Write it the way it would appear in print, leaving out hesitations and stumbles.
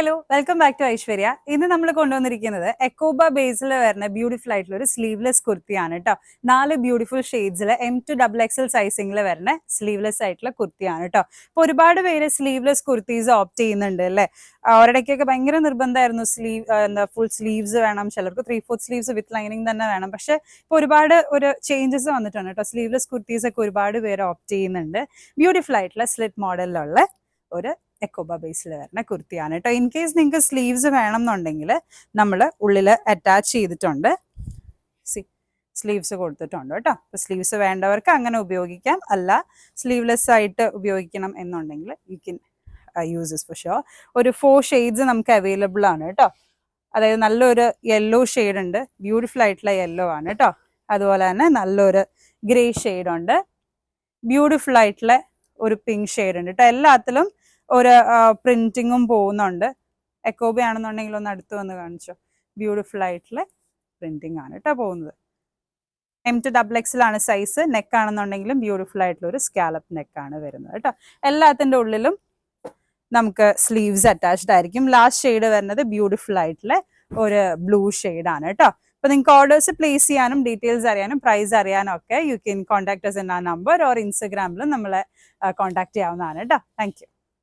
Hello, welcome back to Aishwarya. ഇന്ന് നമ്മൾ കൊണ്ടുവന്നിരിക്കുന്നത് എക്കോബ ബേസിൽ വരുന്ന ബ്യൂട്ടിഫുൾ ആയിട്ടുള്ള ഒരു സ്ലീവ്ലെസ് കുർത്തിയാണ് കേട്ടോ. 4 ബ്യൂട്ടിഫുൾ ഷെയ്ഡ്സിൽ M to XXL സൈസിംഗിൽ വരുന്ന സ്ലീവ്ലെസ് ആയിട്ടുള്ള കുർത്തിയാണ് കേട്ടോ. അപ്പോൾ ഒരുപാട് പേര് സ്ലീവ്ലെസ് കുർത്തീസ് ഓപ്റ്റ് ചെയ്യുന്നുണ്ട് അല്ലേ. ഒരിടയ്ക്കൊക്കെ ഭയങ്കര നിർബന്ധമായിരുന്നു ഫുൾ സ്ലീവ്സ് വേണം, ചിലർക്ക് 3/4 സ്ലീവ്സ് വിത്ത് ലൈനിങ് തന്നെ വേണം. പക്ഷെ ഇപ്പോൾ ഒരുപാട് ചേഞ്ചസ് വന്നിട്ടുണ്ട് കേട്ടോ. സ്ലീവ്ലെസ് കുർത്തീസ് ഒക്കെ ഒരുപാട് പേര് ഓപ്റ്റ് ചെയ്യുന്നുണ്ട്. ബ്യൂട്ടിഫുൾ ആയിട്ടുള്ള സ്ലിറ്റ് മോഡലിലുള്ള ഒരു എക്കോബ ബേസിൽ വരുന്ന കുർത്തിയാണ് കേട്ടോ. ഇൻ കേസ് നിങ്ങൾക്ക് സ്ലീവ്സ് വേണം എന്നുണ്ടെങ്കിൽ നമ്മൾ ഉള്ളിൽ അറ്റാച്ച് ചെയ്തിട്ടുണ്ട്, സ്ലീവ്സ് കൊടുത്തിട്ടുണ്ട് കേട്ടോ. അപ്പോൾ സ്ലീവ്സ് വേണ്ടവർക്ക് അങ്ങനെ ഉപയോഗിക്കാം, അല്ല സ്ലീവ്ലെസ് ആയിട്ട് ഉപയോഗിക്കണം എന്നുണ്ടെങ്കിൽ you can use this for sure. ഒരു 4 ഷെയ്ഡ്സ് നമുക്ക് അവൈലബിൾ ആണ് കേട്ടോ. അതായത് നല്ലൊരു യെല്ലോ ഷെയ്ഡ് ഉണ്ട്, ബ്യൂട്ടിഫുൾ ആയിട്ടുള്ള യെല്ലോ ആണ് കേട്ടോ. അതുപോലെ തന്നെ നല്ലൊരു ഗ്രേ ഷെയ്ഡ് ഉണ്ട്, ബ്യൂട്ടിഫുൾ ആയിട്ടുള്ള ഒരു പിങ്ക് ഷെയ്ഡ് ഉണ്ട് കേട്ടോ. എല്ലാത്തിലും ഒരു പ്രിന്റിങ്ങും പോകുന്നുണ്ട്. എക്കോബ ആണെന്നുണ്ടെങ്കിൽ ഒന്ന് അടുത്ത് വന്ന് കാണിച്ചോ. ബ്യൂട്ടിഫുൾ ആയിട്ടുള്ള പ്രിന്റിംഗ് ആണ് കേട്ടോ പോകുന്നത്. M to XXL ആണ് സൈസ്. നെക്ക് ആണെന്നുണ്ടെങ്കിലും ബ്യൂട്ടിഫുൾ ആയിട്ടുള്ള ഒരു സ്കാലപ്പ് നെക്കാണ് വരുന്നത് കേട്ടോ. എല്ലാത്തിൻ്റെ ഉള്ളിലും നമുക്ക് സ്ലീവ്സ് അറ്റാച്ച്ഡ് ആയിരിക്കും. ലാസ്റ്റ് ഷെയ്ഡ് വരുന്നത് ബ്യൂട്ടിഫുൾ ആയിട്ടുള്ള ഒരു ബ്ലൂ ഷെയ്ഡാണ് കേട്ടോ. അപ്പോൾ നിങ്ങൾക്ക് ഓർഡേഴ്സ് പ്ലേസ് ചെയ്യാനും ഡീറ്റെയിൽസ് അറിയാനും പ്രൈസ് അറിയാനും ഒക്കെ you can contact us in our number or ഇൻസ്റ്റഗ്രാമിലും നമ്മളെ കോൺടാക്ട് ചെയ്യാവുന്നതാണ് കേട്ടോ. Thank U.